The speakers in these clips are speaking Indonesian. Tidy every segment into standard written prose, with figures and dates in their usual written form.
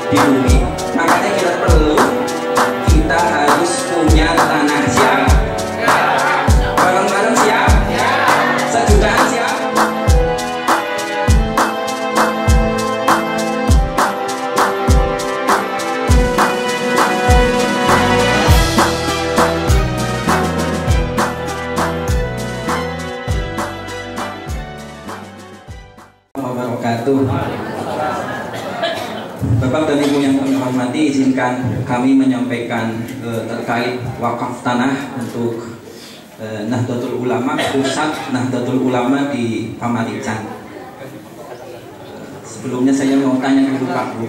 di bumi. Makanya kita harus punya tanah. Siap? Bareng-bareng siap? Sejutaan siap? Bapak dan Ibu yang kami hormati, izinkan kami menyampaikan terkait wakaf tanah untuk Nahdlatul Ulama, pusat Nahdlatul Ulama di Pamarican. Sebelumnya saya mau tanya dulu Pak Bu,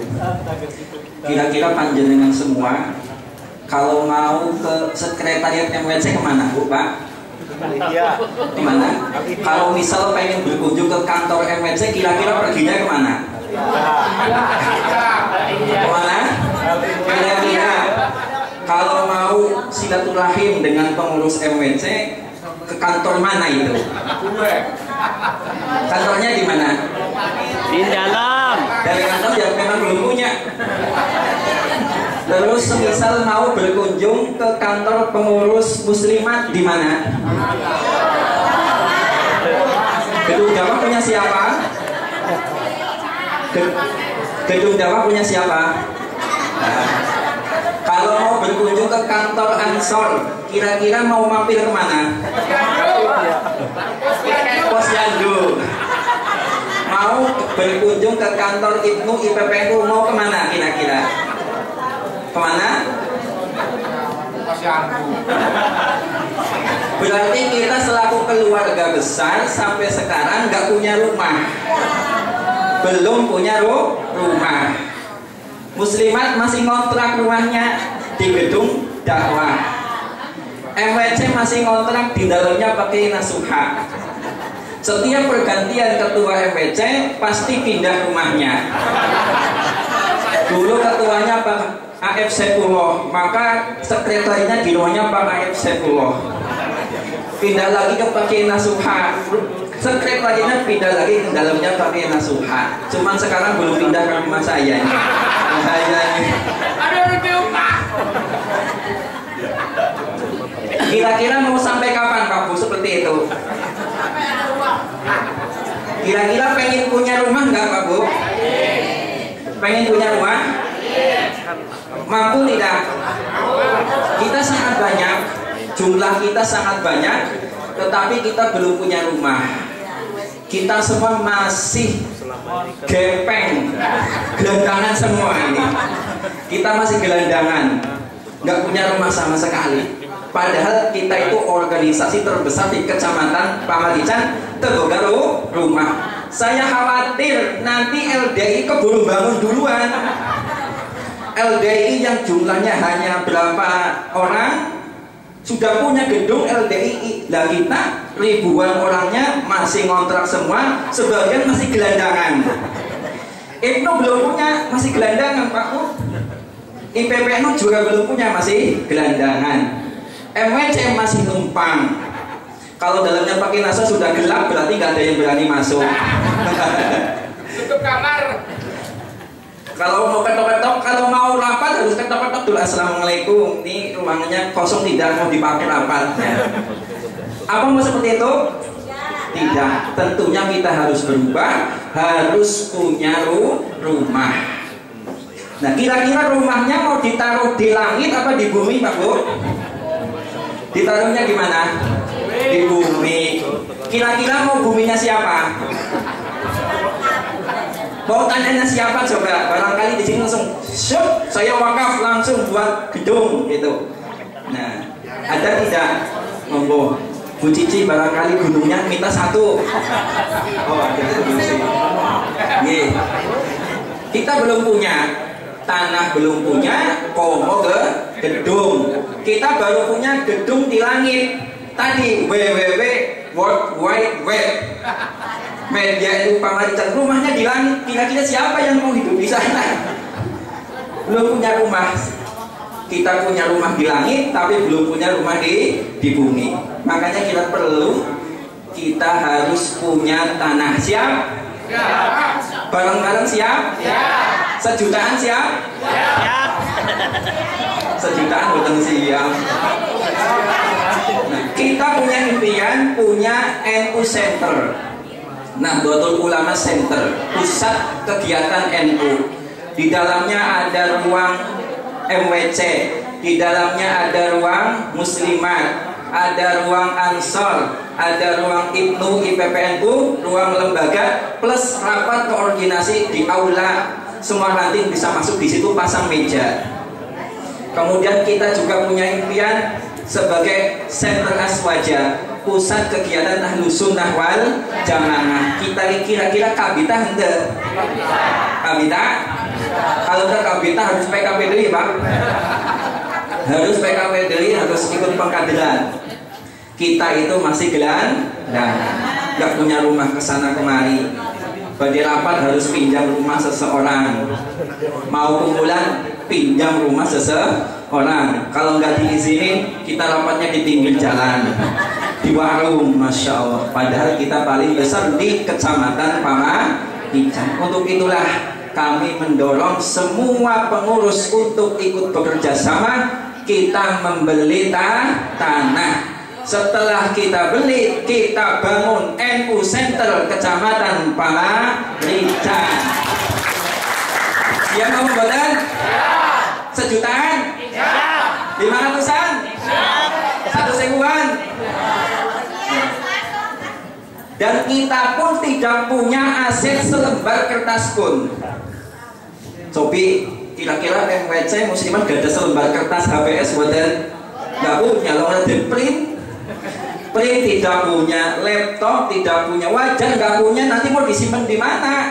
kira-kira panjenengan semua kalau mau ke sekretariat MWC kemana Bu Pak? Kemana? Kalau misal pengen berkunjung ke kantor MWC, kira-kira perginya kemana? Kemana? Kira-kira kalau mau silaturahim dengan pengurus MWC, ke kantor mana itu? Kantornya di mana? Di dalam. Dari kantor yang memang belum punya. Terus semisal mau berkunjung ke kantor pengurus muslimat di mana? Gedung Dakwah punya siapa? Gedung Dakwah punya siapa? Nah, kalau mau berkunjung ke kantor Ansor, kira-kira mau mampir kemana? Posyandu. Mau berkunjung ke kantor Ibnu IPPNU, mau kemana kira-kira? Kemana? Berarti kita selaku keluarga besar sampai sekarang nggak punya rumah, belum punya rumah. Muslimat masih ngontrak rumahnya di gedung dakwah. MWC masih ngontrak di dalamnya pakai nasuha. Setiap pergantian ketua MWC pasti pindah rumahnya. Dulu ketuanya Pak AF Saifullah, maka sekretarinya di rumahnya Pak AF Saifullah. Pindah lagi ke pakai nasuha, sekretarinya pindah lagi ke dalamnya pakai nasuha. Cuman sekarang belum pindah ke rumah saya. Kira-kira mau sampai kapan Pak Bu seperti itu? Kira-kira pengen punya rumah nggak Pak Bu? Pengen punya rumah? Mampu tidak? Kita sangat banyak, jumlah kita sangat banyak, tetapi kita belum punya rumah. Kita semua masih gepeng, gelandangan semua ini. Kita masih gelandangan, nggak punya rumah sama sekali. Padahal kita itu organisasi terbesar di Kecamatan Pamarican, Tegoga rumah. Saya khawatir nanti LDI keburu bangun duluan. LDI yang jumlahnya hanya berapa orang sudah punya gedung LDI. Lah kita ribuan orangnya masih ngontrak semua, sebagian masih gelandangan. Ibnu belum punya, masih gelandangan Pak Bu. IPPNU juga belum punya, masih gelandangan. MWC masih numpang. Kalau dalamnya pakai nasa sudah gelap, berarti nggak ada yang berani masuk. Tutup kamar. Kalau mau ketok-ketok, kalau mau rapat harus ketok-ketok dulu. Assalamualaikum, ini ruangannya kosong, tidak mau dipakai rapatnya. Apa mau seperti itu? Tidak. Tentunya kita harus berubah, harus punya rumah. Nah, kira-kira rumahnya mau ditaruh di langit apa di bumi, Pak Bu? Ditaruhnya di mana? Di bumi. Kira-kira mau buminya siapa? Mau tanyanya siapa coba? Barangkali di sini langsung, syuk, saya wakaf langsung buat gedung gitu. Nah, ada tidak? Monggo, Bu Cici barangkali gunungnya minta satu. Oh, ada Bu Cici. Kita belum punya tanah, belum punya, komo ke gedung. Kita baru punya gedung di langit. Tadi www World Wide Web media itu Pamarican, rumahnya di langit. Kira-kira siapa yang mau hidup di sana? Belum punya rumah. Kita punya rumah di langit, tapi belum punya rumah di bumi. Makanya kita harus punya tanah. Siap? Bareng-bareng siap? Sejutaan siap? Siap. Sejutaan bukan siap. Nah, kita punya impian, punya NU Center. Nahdlatul Ulama Center, pusat kegiatan NU. Di dalamnya ada ruang MWC, di dalamnya ada ruang Muslimat, ada ruang Ansor, ada ruang Ibnu IPPNU, ruang lembaga, plus rapat koordinasi di aula. Semua nanti bisa masuk di situ, pasang meja. Kemudian kita juga punya impian sebagai Center Aswaja, pusat kegiatan Ahlus Sunnah wal Jamaah. Kita kira-kira kabita hendak? Kabita? Kalau udah kabita harus PKPDI, Pak. Harus PKPDI, harus ikut pengkaderan. Kita itu masih nggak punya rumah kesana kemari. Bagi rapat harus pinjam rumah seseorang. Mau kumpulan pinjam rumah seseorang. Kalau nggak diizinin, kita rapatnya di pinggir jalan, di warung, masya Allah. Padahal kita paling besar di kecamatan Pamanican. Untuk itulah kami mendorong semua pengurus untuk ikut bekerja sama. Kita membeli tanah. Setelah kita beli, kita bangun NU Center Kecamatan Pamanican. Siap mau badan? Sejutaan? 500-an? 1.000-an? Dan kita pun tidak punya aset selembar kertas pun. Sobi, kira-kira MWC Muslimat gak ada selembar kertas HPS buatan? Gak punya, lo ada print tidak punya, laptop tidak punya, wajan nggak punya, nanti mau disimpan di mana?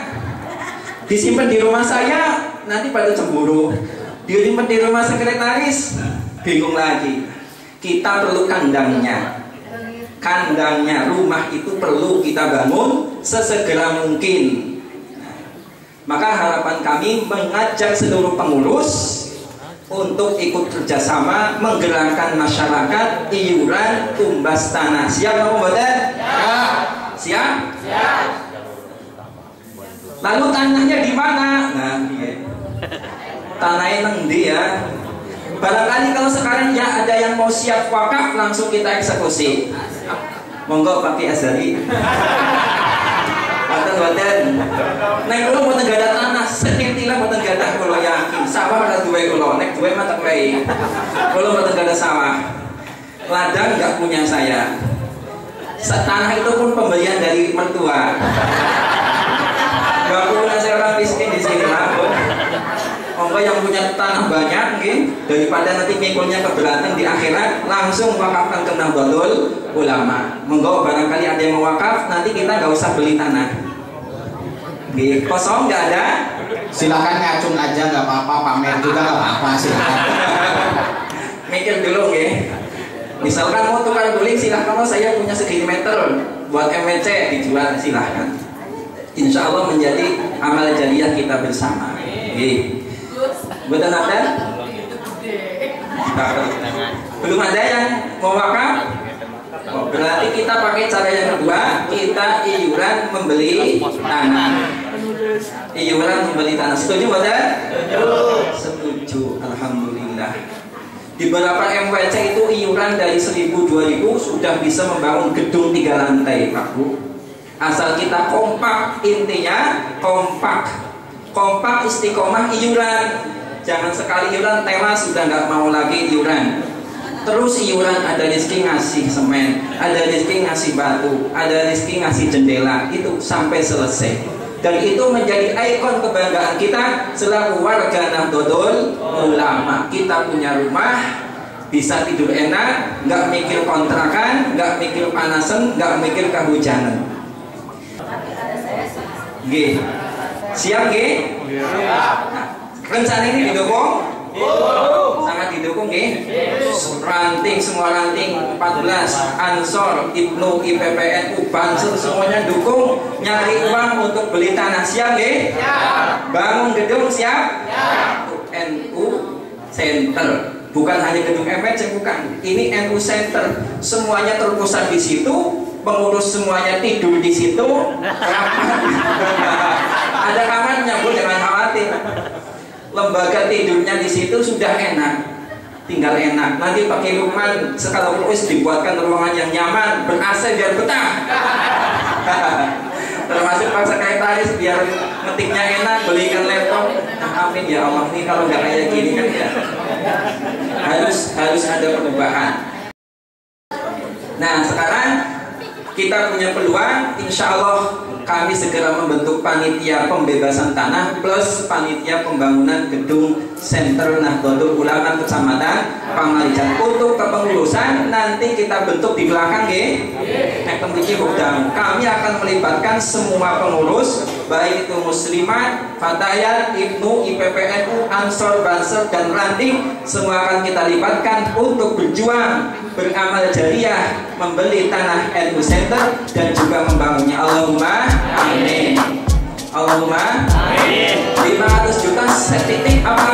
Disimpan di rumah saya, nanti pada cemburu. Disimpan di rumah sekretaris, bingung lagi. Kita perlu kandangnya. Kandangnya, rumah itu perlu kita bangun sesegera mungkin. Maka harapan kami mengajak seluruh pengurus untuk ikut kerjasama menggerakkan masyarakat iuran tumbas tanah. Siap mau badan? Siap? Siap. Lalu tanahnya di mana? Nah, tanahnya ngendi ya? Barangkali kalau sekarang ya ada yang mau siap wakaf, langsung kita eksekusi. Monggo pakai Azari. Badan. Nek kula mboten gadah tanah, setintilah mboten gadah kula yakin. Sawah ora duwe kula, nek duwe mah tak wae. Kula mboten gadah sawah. Ladang enggak punya saya. Tanah itu pun pemberian dari mertua. Enggak punya saya orang miskin di sini lah. Monggo yang punya tanah banyak mungkin daripada nanti mikulnya keberatan di akhirat, langsung wakafkan ke Nahdlatul Ulama. Monggo barangkali ada yang mau wakaf, nanti kita nggak usah beli tanah. Kosong nggak ada? Silakan ngacung aja, nggak apa-apa, pamer juga nggak apa-apa, silakan. Mikir dulu ya. Misalkan mau tukar guling, silahkan. Kalau saya punya segini meter buat MWC dijual, silahkan. Insya Allah menjadi amal jariah kita bersama. Betul ada? Belum ada yang mau wakaf? Oh, berarti kita pakai cara yang kedua, kita iuran membeli tanah. Iuran membeli tanah. Setuju betul? Setuju. Alhamdulillah. Di beberapa MWC itu iuran dari 1.000-2.000 sudah bisa membangun gedung 3 lantai, Pak Bu. Asal kita kompak, intinya kompak. Kompak, istiqomah, iuran. Jangan sekali iuran tewas sudah nggak mau lagi iuran. Terus iuran, ada rezeki ngasih semen, ada rezeki ngasih batu, ada rezeki ngasih jendela, itu sampai selesai. Dan itu menjadi ikon kebanggaan kita selaku warga Nahdlatul Ulama. Kita punya rumah, bisa tidur enak, nggak mikir kontrakan, nggak mikir panasan, nggak mikir kehujanan. G. Siap G? Nah, rencana ini didukung? Sangat didukung G. Ranting, semua ranting 14 Ansor, Ibnu, IPPNU, Banser semuanya dukung. Nyari uang untuk beli tanah. Siap G? Bangun gedung siap? NU Center. Bukan hanya gedung MWC, bukan. Ini NU Center. Semuanya terpusat di situ. Pengurus semuanya tidur di situ. Ada kamarnya, Bu, jangan khawatir. Lembaga tidurnya di situ sudah enak, tinggal enak. Nanti pakai Lukman skala Ruis dibuatkan ruangan yang nyaman, ber-AC biar betah. Termasuk Pak Sekretaris biar ngetiknya enak, belikan laptop. Amin ya Allah, nih kalau nggak kayak gini kan ya. Harus ada perubahan. Nah, sekarang kita punya peluang, insya Allah kami segera membentuk panitia pembebasan tanah plus panitia pembangunan gedung Center Nahdlatul Ulama Kecamatan Pamarijan. Untuk kepengurusan nanti kita bentuk di belakang ya. Kami akan melibatkan semua pengurus, baik itu muslimat, fatayat, ibnu, IPPNU, ansor, banser, dan ranting. Semua akan kita libatkan untuk berjuang, beramal jariah, membeli tanah NU Center dan juga membangunnya. Allahumma amin. Allahumma amin. 500 juta setitik apa